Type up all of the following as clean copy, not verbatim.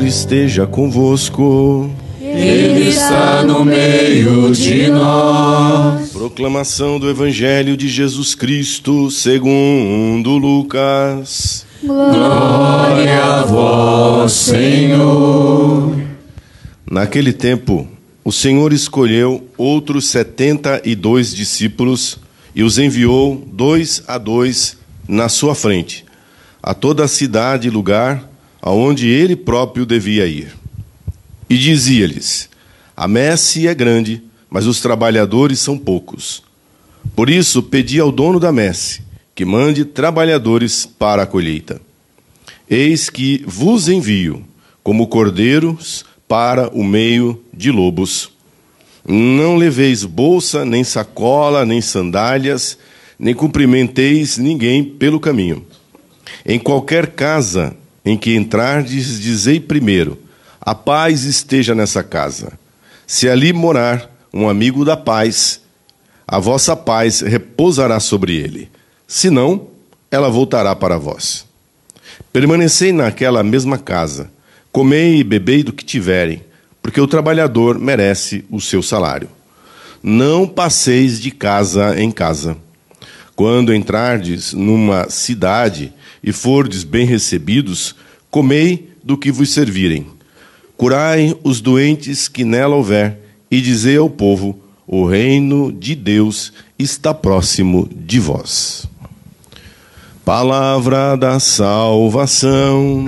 esteja convosco. Ele está no meio de nós. Proclamação do Evangelho de Jesus Cristo segundo Lucas. Glória a vós, Senhor. Naquele tempo, o Senhor escolheu outros 72 discípulos e os enviou 2 a 2 na sua frente, a toda a cidade e lugar aonde ele próprio devia ir. E dizia-lhes: a messe é grande, mas os trabalhadores são poucos. Por isso, pedi ao dono da messe que mande trabalhadores para a colheita. Eis que vos envio, como cordeiros para o meio de lobos. Não leveis bolsa, nem sacola, nem sandálias, nem cumprimenteis ninguém pelo caminho. Em qualquer casa em que entrardes, dizei primeiro: a paz esteja nessa casa. Se ali morar um amigo da paz, a vossa paz repousará sobre ele. Se não, ela voltará para vós. Permanecei naquela mesma casa, comei e bebei do que tiverem, porque o trabalhador merece o seu salário. Não passeis de casa em casa. Quando entrardes numa cidade e fordes bem recebidos, comei do que vos servirem. Curai os doentes que nela houver, e dizei ao povo: o reino de Deus está próximo de vós. Palavra da salvação.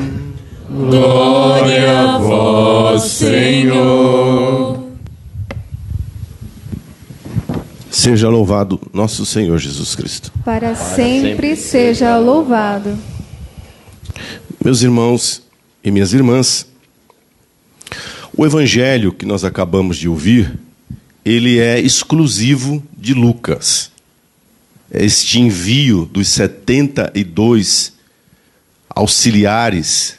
Glória a vós, Senhor. Seja louvado nosso Senhor Jesus Cristo. Para sempre seja louvado. Meus irmãos e minhas irmãs, o evangelho que nós acabamos de ouvir, ele é exclusivo de Lucas. Este envio dos 72 auxiliares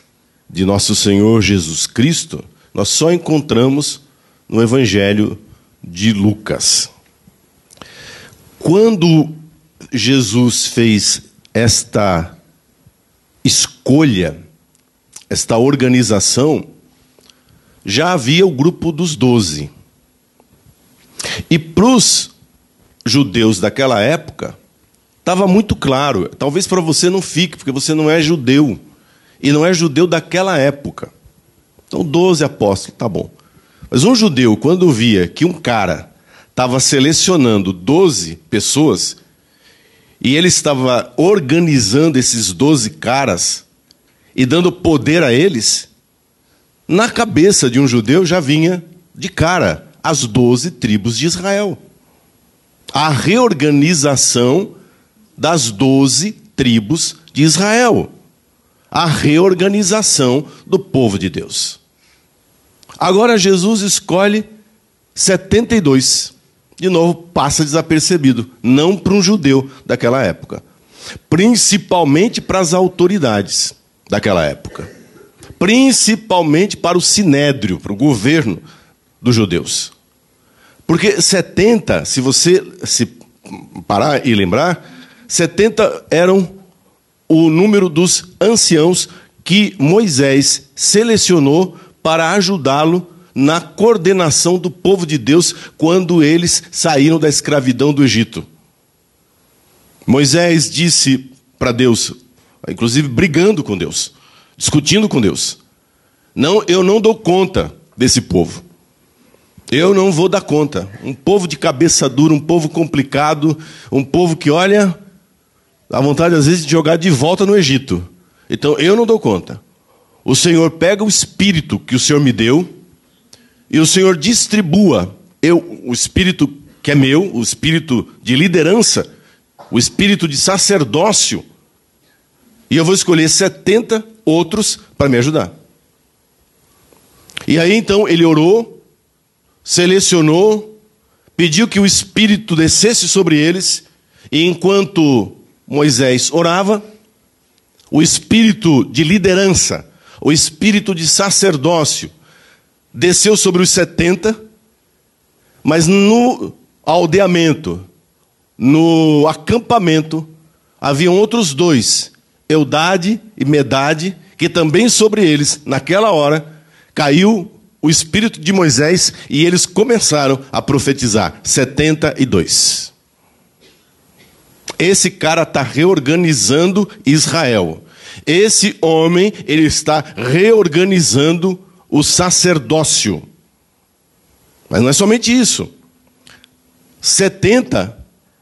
de nosso Senhor Jesus Cristo, nós só encontramos no evangelho de Lucas. Quando Jesus fez esta escolha, esta organização, já havia o grupo dos 12. E para os judeus daquela época, estava muito claro. Talvez para você não fique, porque você não é judeu. E não é judeu daquela época. Então, 12 apóstolos, tá bom. Mas um judeu, quando via que um cara estava selecionando 12 pessoas, e ele estava organizando esses 12 caras e dando poder a eles, na cabeça de um judeu já vinha de cara as 12 tribos de Israel. A reorganização das 12 tribos de Israel. A reorganização do povo de Deus. Agora Jesus escolhe 72. De novo, passa desapercebido. Não para um judeu daquela época. Principalmente para as autoridades daquela época. Principalmente para o sinédrio, para o governo dos judeus. Porque 70, se você se parar e lembrar, 70 eram o número dos anciãos que Moisés selecionou para ajudá-lo na coordenação do povo de Deus quando eles saíram da escravidão do Egito. Moisés disse para Deus, inclusive brigando com Deus, discutindo com Deus: não, eu não dou conta desse povo. Eu não vou dar conta. Um povo de cabeça dura, um povo complicado, um povo que, olha, dá vontade às vezes de jogar de volta no Egito. Então eu não dou conta. O Senhor pega o espírito que o Senhor me deu e o Senhor distribua o espírito que é meu, o espírito de liderança, o espírito de sacerdócio, e eu vou escolher 70 outros para me ajudar. E aí então ele orou, selecionou, pediu que o Espírito descesse sobre eles, e enquanto Moisés orava, o Espírito de liderança, o Espírito de sacerdócio, desceu sobre os 70, mas no aldeamento, no acampamento, haviam outros 2, Eudade e Medade, que também sobre eles, naquela hora, caiu o espírito de Moisés e eles começaram a profetizar. 72. Esse cara está reorganizando Israel. Esse homem, ele está reorganizando o sacerdócio. Mas não é somente isso. 70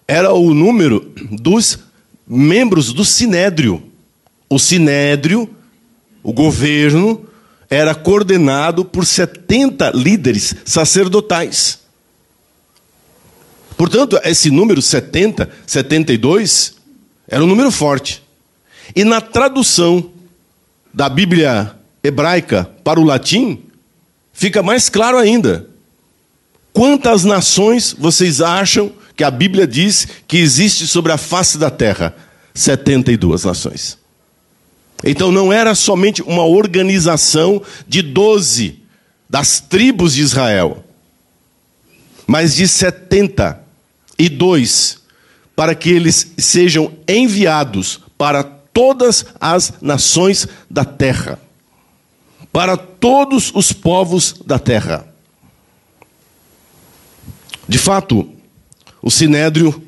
era o número dos membros do Sinédrio. O Sinédrio, o governo, era coordenado por 70 líderes sacerdotais. Portanto, esse número 70, 72, era um número forte. E na tradução da Bíblia hebraica para o latim, fica mais claro ainda. Quantas nações vocês acham que a Bíblia diz que existe sobre a face da terra? 72 nações. Então não era somente uma organização de 12 das tribos de Israel, mas de 72, para que eles sejam enviados para todas as nações da terra, para todos os povos da terra. De fato, o Sinédrio,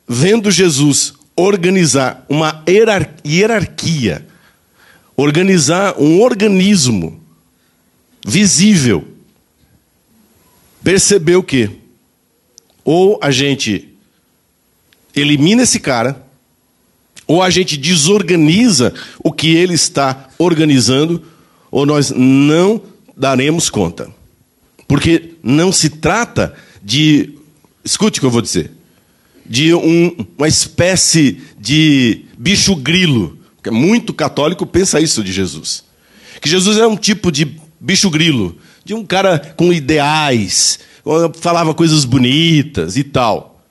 vendo Jesus organizar uma hierarquia, organizar um organismo visível, percebeu que ou a gente elimina esse cara, ou a gente desorganiza o que ele está organizando, ou nós não daremos conta. Porque não se trata de, escute o que eu vou dizer, de uma espécie de bicho grilo. Porque muito católico pensa isso de Jesus. Que Jesus é um tipo de bicho grilo, de um cara com ideais, falava coisas bonitas e tal.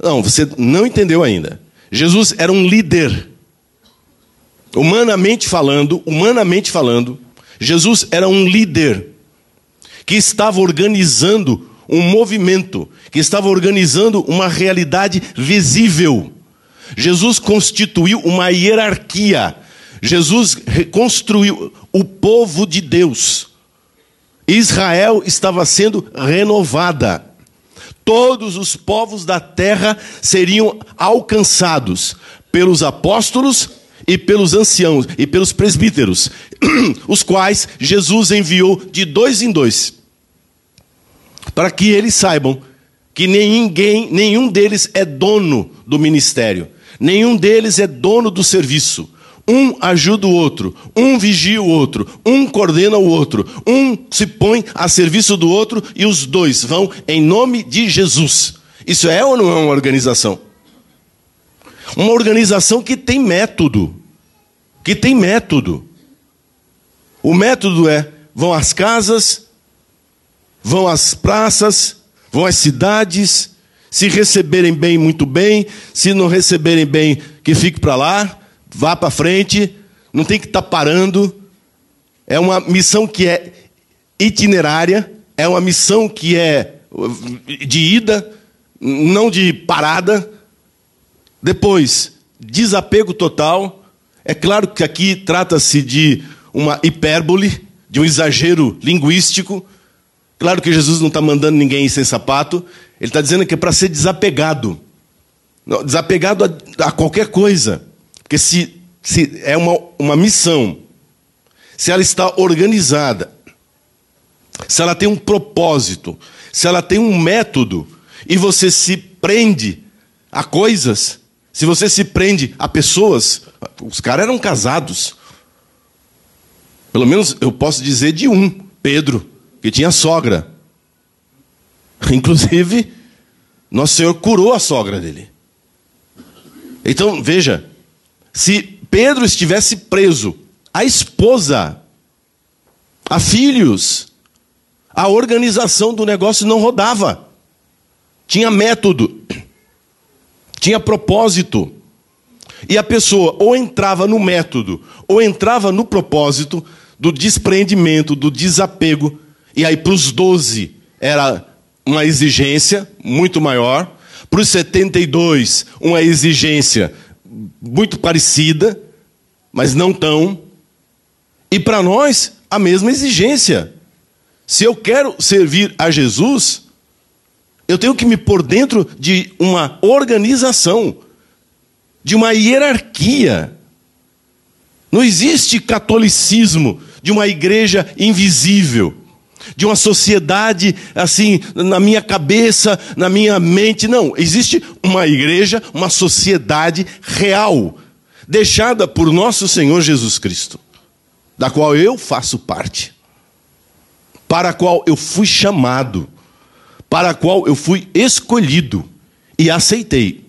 Não, você não entendeu ainda. Jesus era um líder. Humanamente falando, Jesus era um líder que estava organizando um movimento, que estava organizando uma realidade visível. Jesus constituiu uma hierarquia. Jesus reconstruiu o povo de Deus. Israel estava sendo renovada. Todos os povos da terra seriam alcançados pelos apóstolos e pelos anciãos e pelos presbíteros, os quais Jesus enviou de 2 em 2, para que eles saibam que nenhum deles é dono do ministério, nenhum deles é dono do serviço. Um ajuda o outro, um vigia o outro, um coordena o outro, um se põe a serviço do outro e os dois vão em nome de Jesus. Isso é ou não é uma organização? Uma organização que tem método. O método é, vão às casas, vão às praças, vão às cidades, se receberem bem, muito bem, se não receberem bem, que fique para lá, vá para frente, não tem que estar parando. É uma missão que é itinerária, é uma missão que é de ida, não de parada. Depois, desapego total. É claro que aqui trata-se de uma hipérbole, de um exagero linguístico. Claro que Jesus não está mandando ninguém ir sem sapato. Ele está dizendo que é para ser desapegado. Desapegado a qualquer coisa. Porque se é uma missão, se ela está organizada, se ela tem um propósito, se ela tem um método, e você se prende a coisas, se você se prende a pessoas, os caras eram casados. Pelo menos eu posso dizer de um, Pedro, que tinha sogra. Inclusive, Nosso Senhor curou a sogra dele. Então, veja, se Pedro estivesse preso, a esposa, a filhos, a organização do negócio não rodava. Tinha método, tinha propósito. E a pessoa ou entrava no método, ou entrava no propósito do despreendimento, do desapego. E aí para os 12 era uma exigência muito maior. Para os 72, uma exigência muito parecida, mas não tão. E para nós, a mesma exigência. Se eu quero servir a Jesus, eu tenho que me pôr dentro de uma organização, de uma hierarquia. Não existe catolicismo de uma igreja invisível, de uma sociedade assim, na minha cabeça, na minha mente. Não, existe uma igreja, uma sociedade real, deixada por nosso Senhor Jesus Cristo, da qual eu faço parte, para a qual eu fui chamado, para a qual eu fui escolhido e aceitei.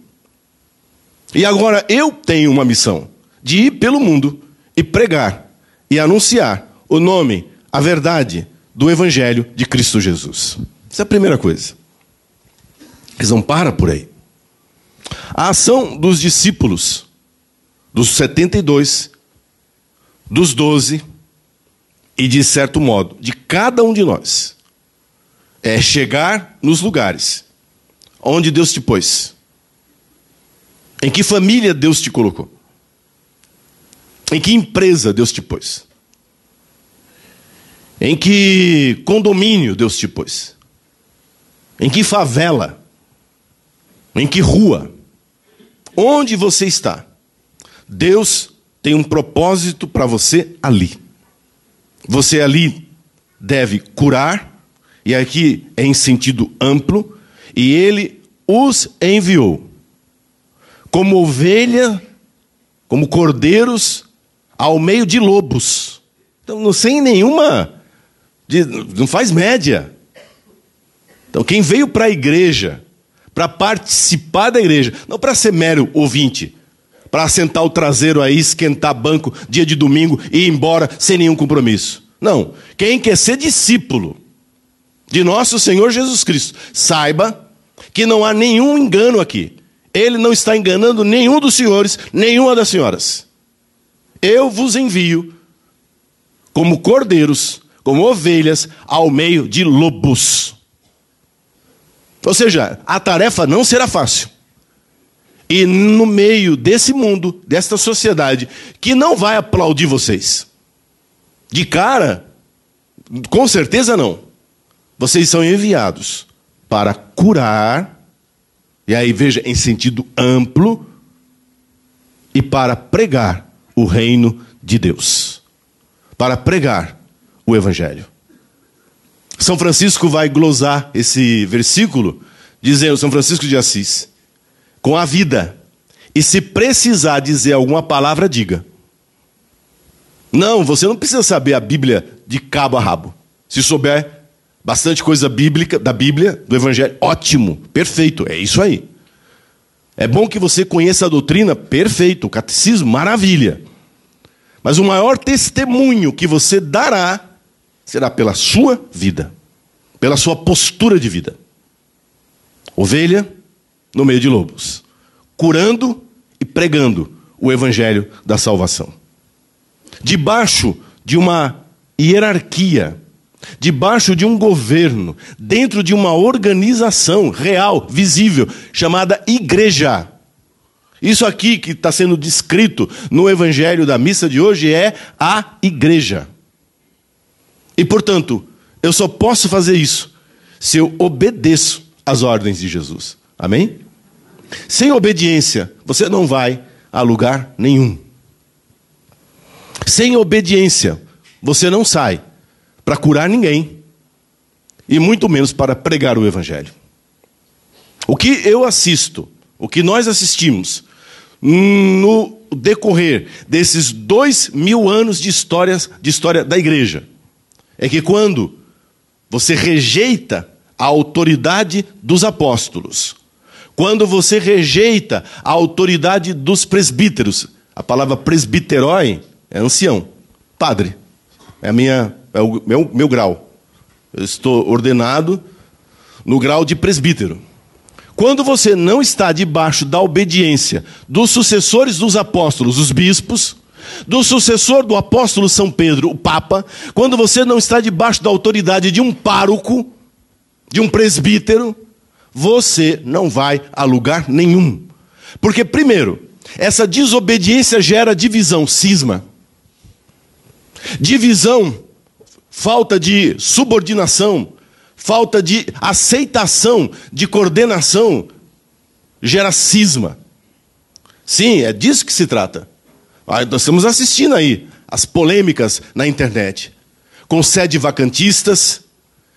E agora eu tenho uma missão de ir pelo mundo e pregar e anunciar o nome, a verdade do Evangelho de Cristo Jesus. Essa é a primeira coisa. Eles não param por aí. A ação dos discípulos, dos 72, dos 12 e, de certo modo, de cada um de nós, é chegar nos lugares onde Deus te pôs. Em que família Deus te colocou? Em que empresa Deus te pôs? Em que condomínio Deus te pôs? Em que favela? Em que rua? Onde você está? Deus tem um propósito para você ali. Você ali deve curar, e aqui é em sentido amplo, e Ele os enviou como ovelha, como cordeiros, ao meio de lobos. Então, não sem nenhuma... não faz média. Então, quem veio para a igreja, para participar da igreja, não para ser mero ouvinte, para assentar o traseiro aí, esquentar banco dia de domingo e ir embora sem nenhum compromisso. Não. Quem quer ser discípulo de nosso Senhor Jesus Cristo, saiba que não há nenhum engano aqui. Ele não está enganando nenhum dos senhores, nenhuma das senhoras. Eu vos envio como cordeiros, como ovelhas, ao meio de lobos. Ou seja, a tarefa não será fácil. E no meio desse mundo, desta sociedade, que não vai aplaudir vocês. De cara, com certeza não. Vocês são enviados para curar, e aí veja, em sentido amplo, e para pregar o reino de Deus. Para pregar o Evangelho. São Francisco vai glosar esse versículo, dizendo, São Francisco de Assis, com a vida, e se precisar dizer alguma palavra, diga. Não, você não precisa saber a Bíblia de cabo a rabo. Se souber bastante coisa bíblica, da Bíblia, do Evangelho, ótimo, perfeito, é isso aí. É bom que você conheça a doutrina, perfeito, o catecismo, maravilha. Mas o maior testemunho que você dará será pela sua vida, pela sua postura de vida. Ovelha no meio de lobos, curando e pregando o Evangelho da salvação. Debaixo de uma hierarquia, debaixo de um governo, dentro de uma organização real, visível, chamada igreja. Isso aqui que está sendo descrito no Evangelho da missa de hoje é a igreja. E, portanto, eu só posso fazer isso se eu obedeço às ordens de Jesus. Amém? Sem obediência, você não vai a lugar nenhum. Sem obediência, você não sai para curar ninguém, e muito menos para pregar o Evangelho. O que eu assisto, o que nós assistimos no decorrer desses 2000 anos de história da igreja, é que quando você rejeita a autoridade dos apóstolos, quando você rejeita a autoridade dos presbíteros, a palavra presbiterói é ancião, padre, é o meu grau. Eu estou ordenado no grau de presbítero. Quando você não está debaixo da obediência dos sucessores dos apóstolos, os bispos, do sucessor do apóstolo São Pedro, o Papa, quando você não está debaixo da autoridade de um pároco, de um presbítero, você não vai a lugar nenhum. Porque, primeiro, essa desobediência gera divisão, cisma. Divisão falta de subordinação, falta de aceitação, de coordenação, gera cisma. Sim, é disso que se trata. Nós estamos assistindo aí as polêmicas na internet, com sede vacantistas,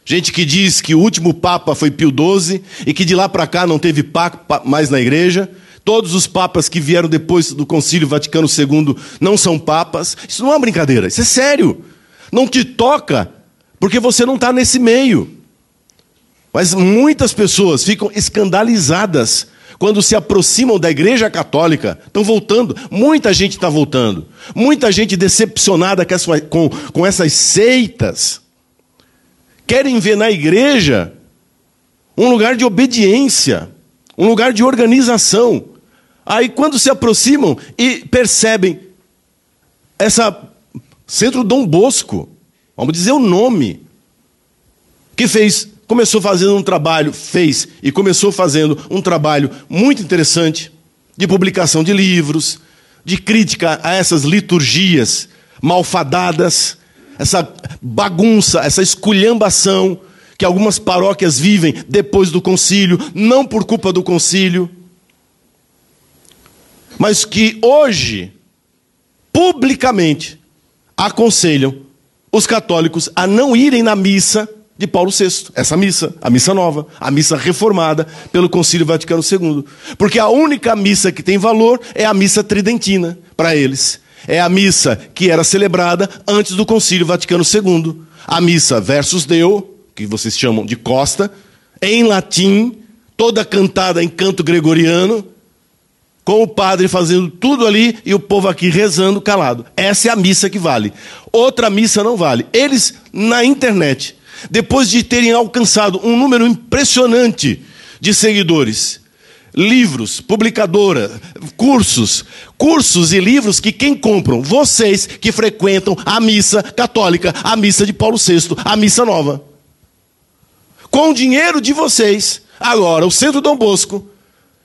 gente que diz que o último Papa foi Pio XII e que de lá para cá não teve Papa mais na igreja. Todos os papas que vieram depois do Concílio Vaticano II não são papas. Isso não é uma brincadeira, isso é sério. Não te toca, porque você não está nesse meio. Mas muitas pessoas ficam escandalizadas quando se aproximam da Igreja Católica. Estão voltando, muita gente está voltando. Muita gente decepcionada com essas seitas. Querem ver na igreja um lugar de obediência, um lugar de organização. Aí quando se aproximam e percebem essa Centro Dom Bosco, vamos dizer o nome, que começou fazendo um trabalho muito interessante de publicação de livros, de crítica a essas liturgias malfadadas, essa bagunça, essa esculhambação que algumas paróquias vivem depois do concílio, não por culpa do concílio, mas que hoje, publicamente, aconselham os católicos a não irem na missa de Paulo VI. Essa missa, a missa nova, a missa reformada pelo Concílio Vaticano II. Porque a única missa que tem valor é a missa tridentina, para eles. É a missa que era celebrada antes do Concílio Vaticano II. A missa Versus Deo, que vocês chamam de Costa, em latim, toda cantada em canto gregoriano, com o padre fazendo tudo ali e o povo aqui rezando calado. Essa é a missa que vale. Outra missa não vale. Eles, na internet, depois de terem alcançado um número impressionante de seguidores, livros, publicadora, cursos e livros que quem compram? Vocês que frequentam a missa católica, a missa de Paulo VI, a missa nova. Com o dinheiro de vocês, agora o Centro Dom Bosco,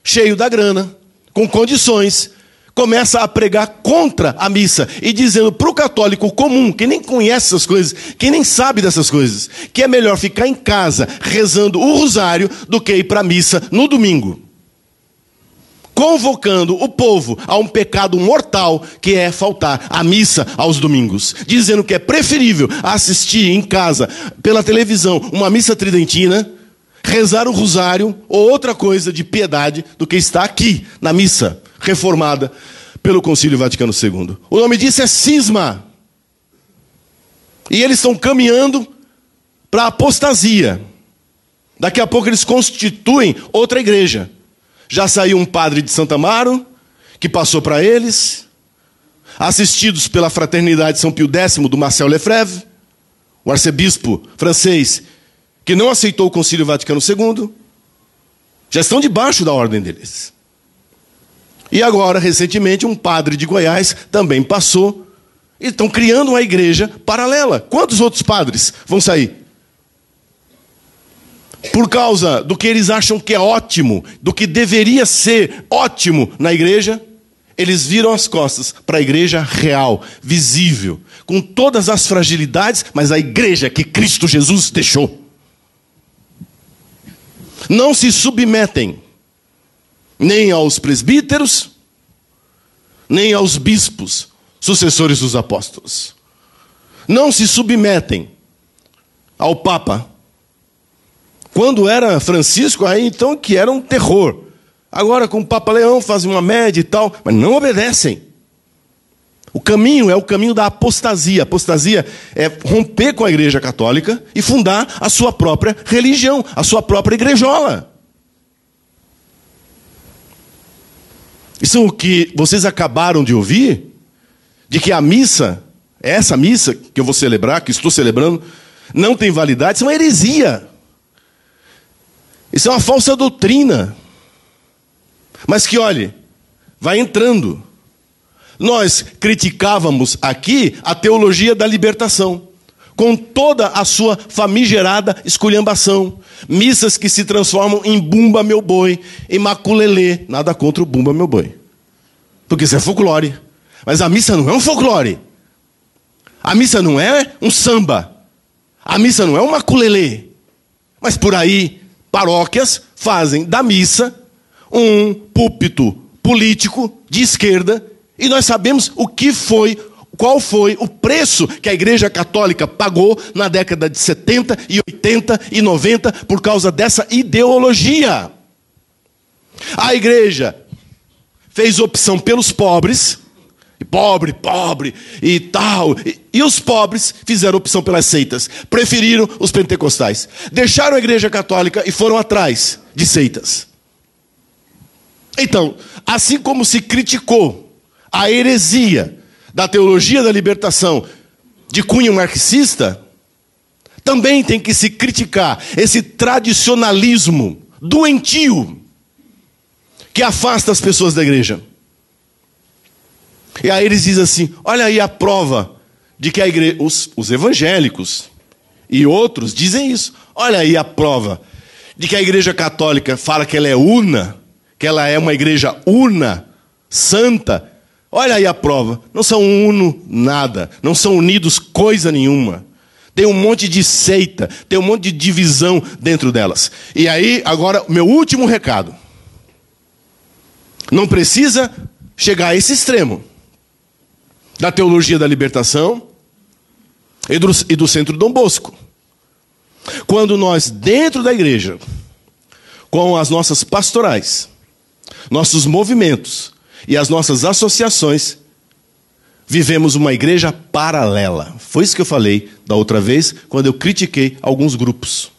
cheio da grana, com condições, começa a pregar contra a missa e dizendo para o católico comum, que nem conhece essas coisas, que nem sabe dessas coisas, que é melhor ficar em casa rezando o rosário do que ir para a missa no domingo. Convocando o povo a um pecado mortal que é faltar à missa aos domingos. Dizendo que é preferível assistir em casa, pela televisão, uma missa tridentina, rezar o rosário ou outra coisa de piedade do que estar aqui na missa reformada pelo Concílio Vaticano II. O nome disso é cisma. E eles estão caminhando para a apostasia. Daqui a pouco eles constituem outra igreja. Já saiu um padre de Santa Amaro, que passou para eles, assistidos pela Fraternidade São Pio X do Marcel Lefebvre, o arcebispo francês, que não aceitou o Concílio Vaticano II, já estão debaixo da ordem deles. E agora, recentemente, um padre de Goiás também passou, e estão criando uma igreja paralela. Quantos outros padres vão sair? Por causa do que eles acham que é ótimo, do que deveria ser ótimo na igreja, eles viram as costas para a igreja real, visível, com todas as fragilidades, mas a igreja que Cristo Jesus deixou. Não se submetem nem aos presbíteros, nem aos bispos, sucessores dos apóstolos. Não se submetem ao Papa. Quando era Francisco, aí então que era um terror. Agora com o Papa Leão fazem uma média e tal, mas não obedecem. O caminho é o caminho da apostasia. Apostasia é romper com a Igreja Católica e fundar a sua própria religião, a sua própria igrejola. Isso é o que vocês acabaram de ouvir, de que a missa, essa missa que eu vou celebrar, que estou celebrando, não tem validade, isso é uma heresia. Isso é uma falsa doutrina. Mas que, olhe, vai entrando. Nós criticávamos aqui a teologia da libertação, com toda a sua famigerada esculhambação. Missas que se transformam em bumba meu boi, em maculelê. Nada contra o bumba meu boi, porque isso é folclore. Mas a missa não é um folclore. A missa não é um samba. A missa não é um maculelê. Mas por aí, paróquias fazem da missa um púlpito político de esquerda, e nós sabemos qual foi o preço que a Igreja Católica pagou na década de 70 e 80 e 90 por causa dessa ideologia. A Igreja fez opção pelos pobres, pobre e tal, e os pobres fizeram opção pelas seitas, preferiram os pentecostais, deixaram a Igreja Católica e foram atrás de seitas. Então, assim como se criticou a heresia da teologia da libertação de cunho marxista, também tem que se criticar esse tradicionalismo doentio que afasta as pessoas da igreja. E aí eles dizem assim, olha aí a prova de que a igreja, os evangélicos e outros dizem isso. Olha aí a prova de que a Igreja Católica fala que ela é una, que ela é uma igreja una, santa. Olha aí a prova. Não são uno nada, não são unidos coisa nenhuma. Tem um monte de seita, tem um monte de divisão dentro delas. E aí, agora, meu último recado. Não precisa chegar a esse extremo da teologia da libertação e do Centro Dom Bosco. Quando nós, dentro da igreja, com as nossas pastorais, nossos movimentos e as nossas associações, vivemos uma igreja paralela. Foi isso que eu falei da outra vez, quando eu critiquei alguns grupos.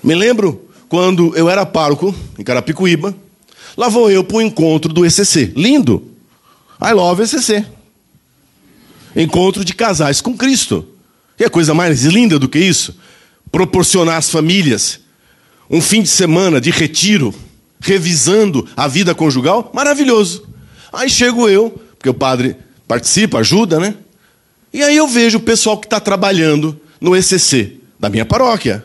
Me lembro quando eu era pároco, em Carapicuíba, lá vou eu para o encontro do ECC. Lindo! I love ECC. Encontro de casais com Cristo. E a coisa mais linda do que isso? Proporcionar às famílias um fim de semana de retiro, revisando a vida conjugal, maravilhoso. Aí chego eu, porque o padre participa, ajuda, né? E aí eu vejo o pessoal que está trabalhando no ECC da minha paróquia.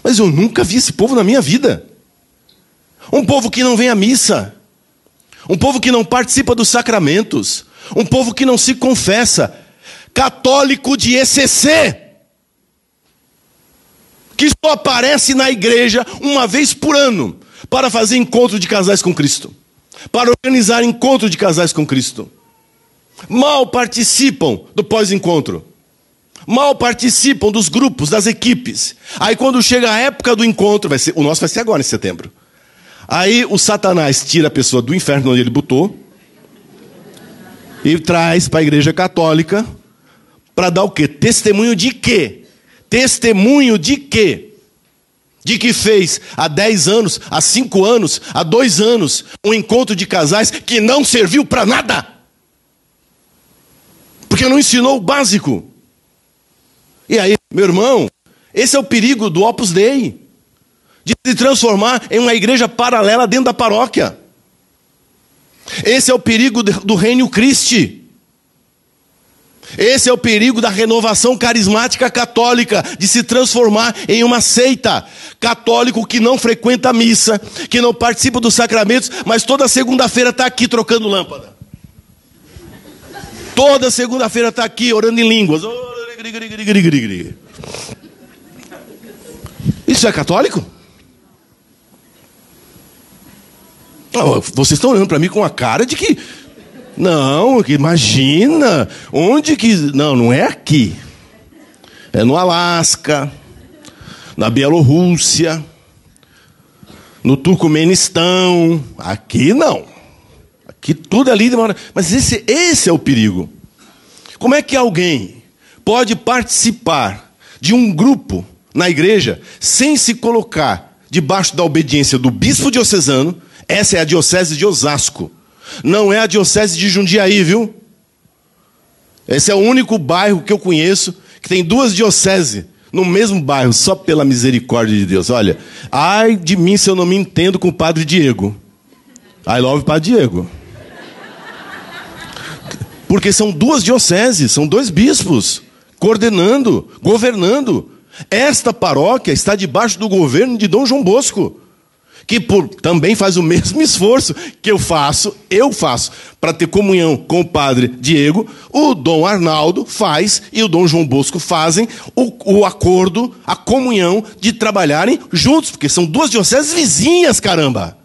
Mas eu nunca vi esse povo na minha vida. Um povo que não vem à missa. Um povo que não participa dos sacramentos. Um povo que não se confessa. Católico de ECC. Que só aparece na igreja uma vez por ano para fazer encontro de casais com Cristo. Para organizar encontro de casais com Cristo. Mal participam do pós-encontro. Mal participam dos grupos, das equipes. Aí quando chega a época do encontro, o nosso vai ser agora em setembro. Aí o Satanás tira a pessoa do inferno onde ele botou e traz para a igreja católica para dar o quê? Testemunho de quê? Testemunho de quê? De que fez há 10 anos, há 5 anos, há 2 anos, um encontro de casais que não serviu para nada. Porque não ensinou o básico. E aí, meu irmão, esse é o perigo do Opus Dei. De se transformar em uma igreja paralela dentro da paróquia. Esse é o perigo do Reino Christi. Esse é o perigo da renovação carismática católica, de se transformar em uma seita. Católico que não frequenta a missa, que não participa dos sacramentos, mas toda segunda-feira está aqui trocando lâmpada. Toda segunda-feira está aqui orando em línguas. Isso é católico? Vocês estão olhando para mim com a cara de que... Não, imagina. Onde que... Não é aqui. É no Alasca, na Bielorrússia, no Turcomenistão. Aqui não. Aqui tudo ali demora. Mas esse é o perigo. Como é que alguém pode participar de um grupo na igreja sem se colocar debaixo da obediência do bispo diocesano? Essa é a diocese de Osasco. Não é a diocese de Jundiaí, viu? Esse é o único bairro que eu conheço que tem 2 dioceses no mesmo bairro, só pela misericórdia de Deus. Olha, ai de mim se eu não me entendo com o Padre Diego. I love Padre Diego. Porque são 2 dioceses, são 2 bispos coordenando, governando. Esta paróquia está debaixo do governo de Dom João Bosco. que também faz o mesmo esforço que eu faço, para ter comunhão com o padre Diego, o Dom Arnaldo faz e o Dom João Bosco fazem o acordo, a comunhão de trabalharem juntos, porque são duas dioceses vizinhas, caramba.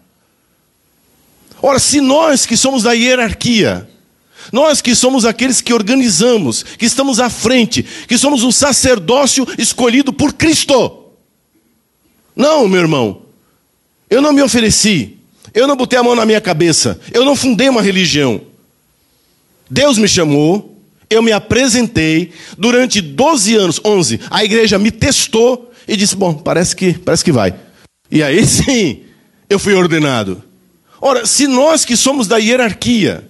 Ora, se nós que somos da hierarquia, nós que somos aqueles que organizamos, que estamos à frente, que somos um sacerdócio escolhido por Cristo. Não, meu irmão, eu não me ofereci, eu não botei a mão na minha cabeça, eu não fundei uma religião. Deus me chamou, eu me apresentei, durante 12 anos, 11, a igreja me testou e disse, bom, parece que vai. E aí sim, eu fui ordenado. Ora, se nós que somos da hierarquia,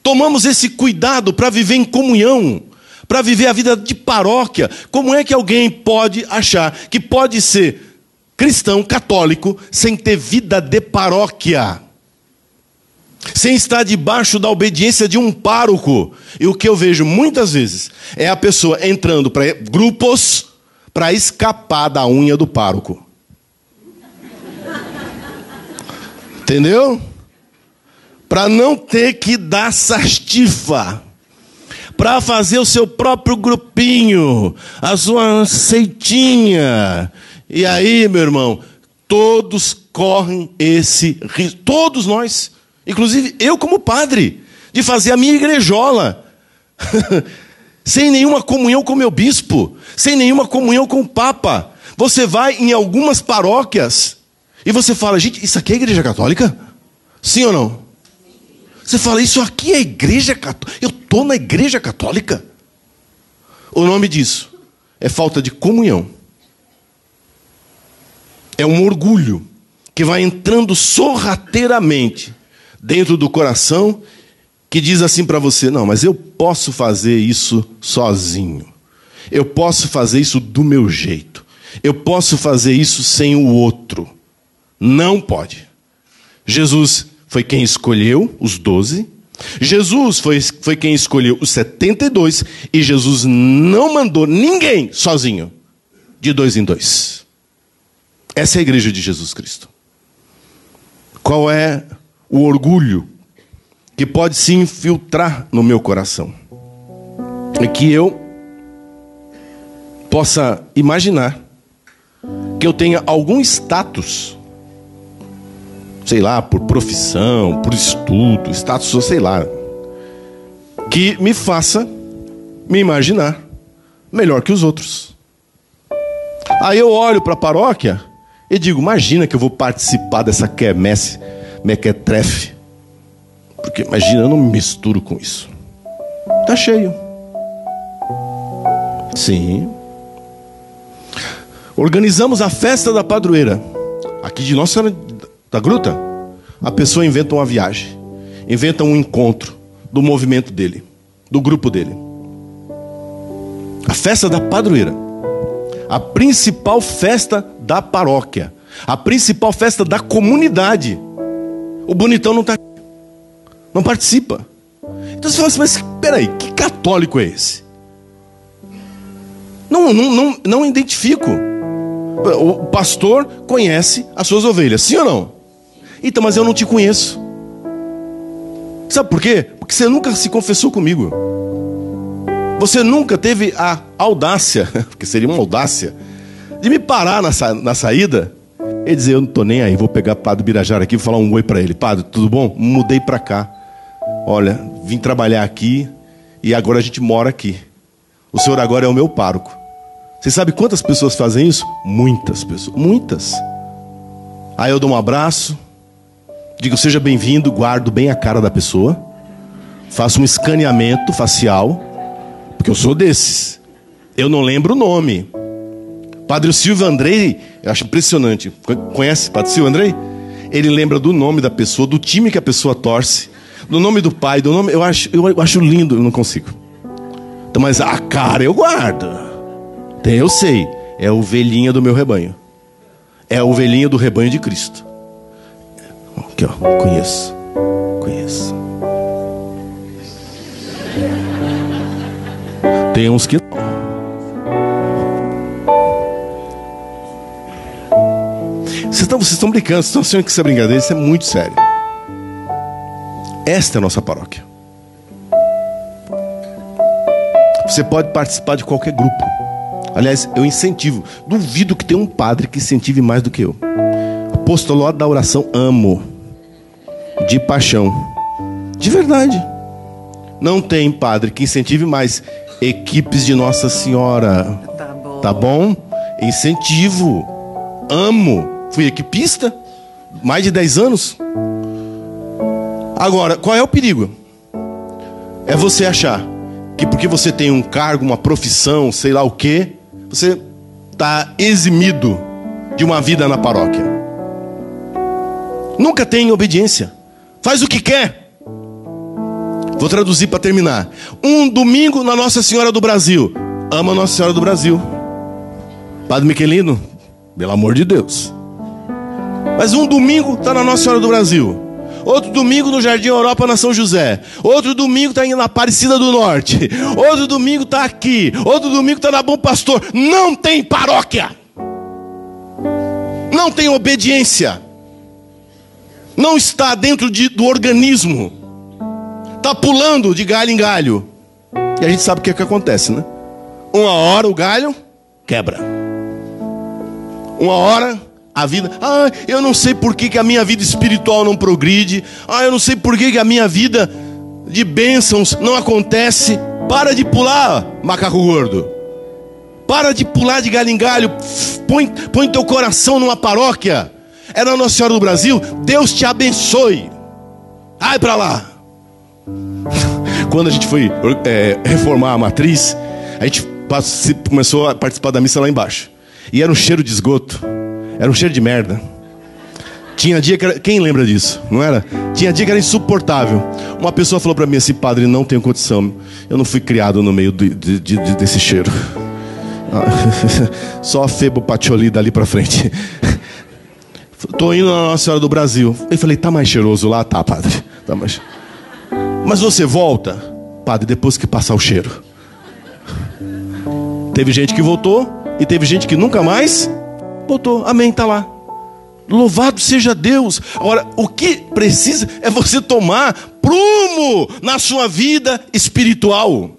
tomamos esse cuidado para viver em comunhão, para viver a vida de paróquia, como é que alguém pode achar que pode ser cristão, católico, sem ter vida de paróquia? Sem estar debaixo da obediência de um pároco. E o que eu vejo muitas vezes é a pessoa entrando para grupos para escapar da unha do pároco. Entendeu? Para não ter que dar sastifa, para fazer o seu próprio grupinho, a sua seitinha. E aí, meu irmão, todos correm esse risco, todos nós, inclusive eu como padre, de fazer a minha igrejola, sem nenhuma comunhão com o meu bispo, sem nenhuma comunhão com o Papa. Você vai em algumas paróquias e você fala, gente, isso aqui é igreja católica? Sim ou não? Você fala, isso aqui é igreja católica? Eu estou na igreja católica? O nome disso é falta de comunhão. É um orgulho que vai entrando sorrateiramente dentro do coração, que diz assim para você, não, mas eu posso fazer isso sozinho. Eu posso fazer isso do meu jeito. Eu posso fazer isso sem o outro. Não pode. Jesus foi quem escolheu os 12. Jesus foi quem escolheu os 72. E Jesus não mandou ninguém sozinho, de 2 em 2. Essa é a igreja de Jesus Cristo. Qual é o orgulho que pode se infiltrar no meu coração? É que eu possa imaginar que eu tenha algum status, sei lá, por profissão, por estudo, status, sei lá, que me faça me imaginar melhor que os outros. Aí eu olho para a paróquia e digo, imagina que eu vou participar dessa quermesse, mequetrefe. Porque imagina, eu não me misturo com isso. Tá cheio. Sim. Organizamos a festa da padroeira. Aqui de Nossa Senhora da Gruta. A pessoa inventa uma viagem. Inventa um encontro do movimento dele. Do grupo dele. A festa da padroeira. A principal festa da paróquia. A principal festa da comunidade. O bonitão não está aqui. Não participa. Então você fala assim, mas peraí, que católico é esse? Não identifico. O pastor conhece as suas ovelhas, sim ou não? Então, mas eu não te conheço. Sabe por quê? Porque você nunca se confessou comigo. Você nunca teve a audácia, porque seria uma audácia, de me parar na saída e dizer, eu não estou nem aí, vou pegar o Padre Birajara aqui e falar um oi para ele. Padre, tudo bom? Mudei para cá. Olha, vim trabalhar aqui e agora a gente mora aqui. O senhor agora é o meu pároco. Você sabe quantas pessoas fazem isso? Muitas pessoas, muitas. Aí eu dou um abraço, digo seja bem-vindo, guardo bem a cara da pessoa, faço um escaneamento facial, porque eu sou desses. Eu não lembro o nome. Padre Silvio Andrei, eu acho impressionante. Conhece Padre Silvio Andrei? Ele lembra do nome da pessoa, do time que a pessoa torce, do nome do pai, do nome. Eu acho lindo, eu não consigo. Então, mas a cara eu guardo. Eu sei, é a ovelhinha do meu rebanho. É a ovelhinha do rebanho de Cristo. Aqui, ó, conheço. Tem uns que Você vocês estão brincando, vocês estão achando que isso é brincadeira, isso é muito sério. Esta é a nossa paróquia. Você pode participar de qualquer grupo. Aliás, eu incentivo. Duvido que tenha um padre que incentive mais do que eu. Apostolado da oração, amo. De paixão. De verdade. Não tem padre que incentive mais. Equipes de Nossa Senhora. Tá bom. Tá bom? Incentivo. Amo. Fui equipista. Mais de 10 anos. Agora, qual é o perigo? É você achar que porque você tem um cargo, uma profissão, sei lá o quê, você está eximido de uma vida na paróquia. Nunca tem obediência. Faz o que quer. Vou traduzir para terminar. Um domingo na Nossa Senhora do Brasil. Ama Nossa Senhora do Brasil. Padre Miquelino, pelo amor de Deus. Mas um domingo está na Nossa Senhora do Brasil. Outro domingo no Jardim Europa, na São José. Outro domingo está na Aparecida do Norte. Outro domingo está aqui. Outro domingo está na Bom Pastor. Não tem paróquia. Não tem obediência. Não está dentro do organismo. Está pulando de galho em galho. E a gente sabe o que é que acontece, né? Uma hora o galho quebra. Uma hora a vida... Ah, eu não sei por que a minha vida espiritual não progride. Ah, eu não sei por que a minha vida de bênçãos não acontece. Para de pular, macaco gordo. Para de pular de galho em galho. Põe teu coração numa paróquia. É na Nossa Senhora do Brasil. Deus te abençoe. Vai pra lá. Quando a gente foi reformar a matriz, a gente começou a participar da missa lá embaixo. E era um cheiro de esgoto. Era um cheiro de merda. Tinha dia que era... Quem lembra disso? Não era? Tinha dia que era insuportável. Uma pessoa falou pra mim assim: padre, não tenho condição. Eu não fui criado no meio desse cheiro. Só a Febo Patioli dali pra frente. Tô indo na Nossa Senhora do Brasil. Eu falei: tá mais cheiroso lá? Tá, padre. Tá mais... Mas você volta, padre, depois que passar o cheiro. Teve gente que voltou e teve gente que nunca mais voltou. Amém, tá lá. Louvado seja Deus. Agora, o que precisa é você tomar prumo na sua vida espiritual.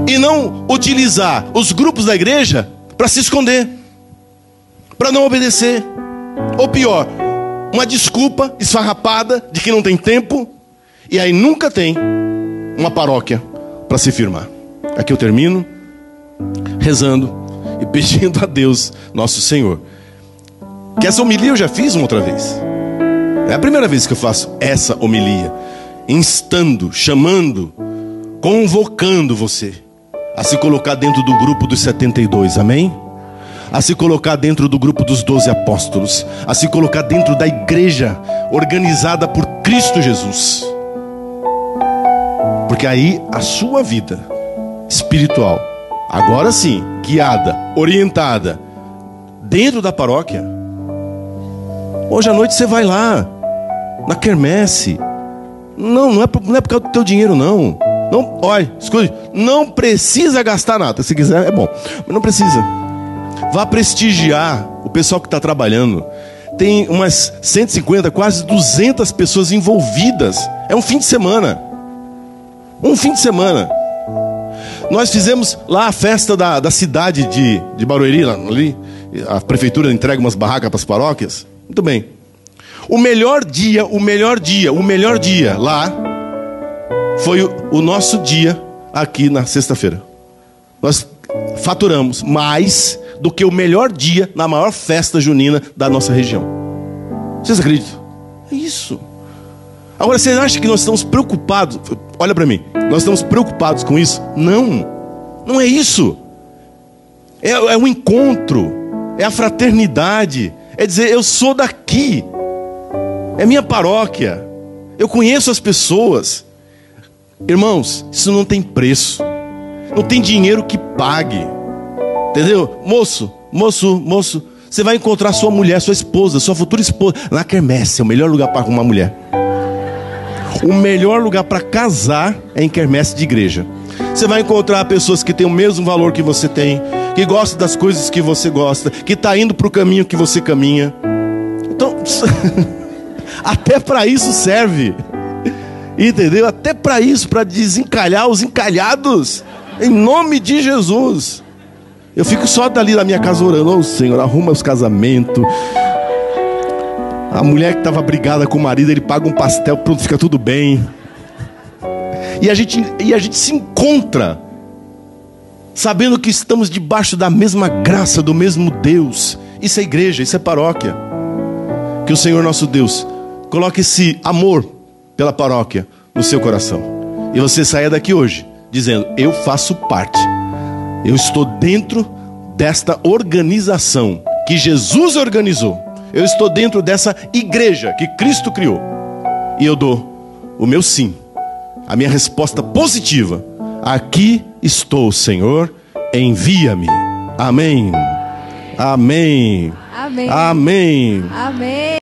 E não utilizar os grupos da igreja para se esconder, para não obedecer. Ou pior, uma desculpa esfarrapada de que não tem tempo. E aí nunca tem uma paróquia para se firmar. Aqui eu termino rezando e pedindo a Deus, nosso Senhor, que essa homilia eu já fiz uma outra vez. É a primeira vez que eu faço essa homilia, instando, chamando, convocando você a se colocar dentro do grupo dos 72, amém? A se colocar dentro do grupo dos 12 apóstolos, a se colocar dentro da igreja organizada por Cristo Jesus. Porque aí a sua vida espiritual, agora sim, guiada, orientada, dentro da paróquia. Hoje à noite você vai lá, na quermesse. Não é por causa do teu dinheiro, não. Não, olha, escute, não precisa gastar nada. Se quiser, é bom, mas não precisa. Vá prestigiar o pessoal que está trabalhando. Tem umas 150, quase 200 pessoas envolvidas. É um fim de semana. Um fim de semana. Nós fizemos lá a festa da cidade de Barueri, ali. A prefeitura entrega umas barracas para as paróquias. Muito bem. O melhor dia lá foi o nosso dia aqui na sexta-feira. Nós faturamos mais do que o melhor dia na maior festa junina da nossa região. Vocês acreditam? É isso. Agora, você acha que nós estamos preocupados? Olha para mim. Nós estamos preocupados com isso? Não. Não é isso. É um encontro. É a fraternidade. É dizer, eu sou daqui. É minha paróquia. Eu conheço as pessoas. Irmãos, isso não tem preço. Não tem dinheiro que pague. Entendeu? Moço, você vai encontrar sua mulher, sua esposa, sua futura esposa na quermesse. É o melhor lugar para arrumar mulher. O melhor lugar para casar é em quermesse de igreja. Você vai encontrar pessoas que têm o mesmo valor que você tem, que gostam das coisas que você gosta, que está indo para o caminho que você caminha. Até para isso serve. Entendeu? Até para isso, para desencalhar os encalhados. Em nome de Jesus. Eu fico só dali na minha casa orando. Oh, Senhor, arruma os casamentos. A mulher que estava brigada com o marido, ele paga um pastel, pronto, fica tudo bem. E a gente se encontra sabendo que estamos debaixo da mesma graça, do mesmo Deus. Isso é igreja, isso é paróquia. Que o Senhor nosso Deus coloque esse amor pela paróquia no seu coração. E você saia daqui hoje dizendo: eu faço parte. Eu estou dentro desta organização que Jesus organizou. Eu estou dentro dessa igreja que Cristo criou. E eu dou o meu sim, a minha resposta positiva. Aqui estou, Senhor, envia-me. Amém. Amém. Amém. Amém. Amém.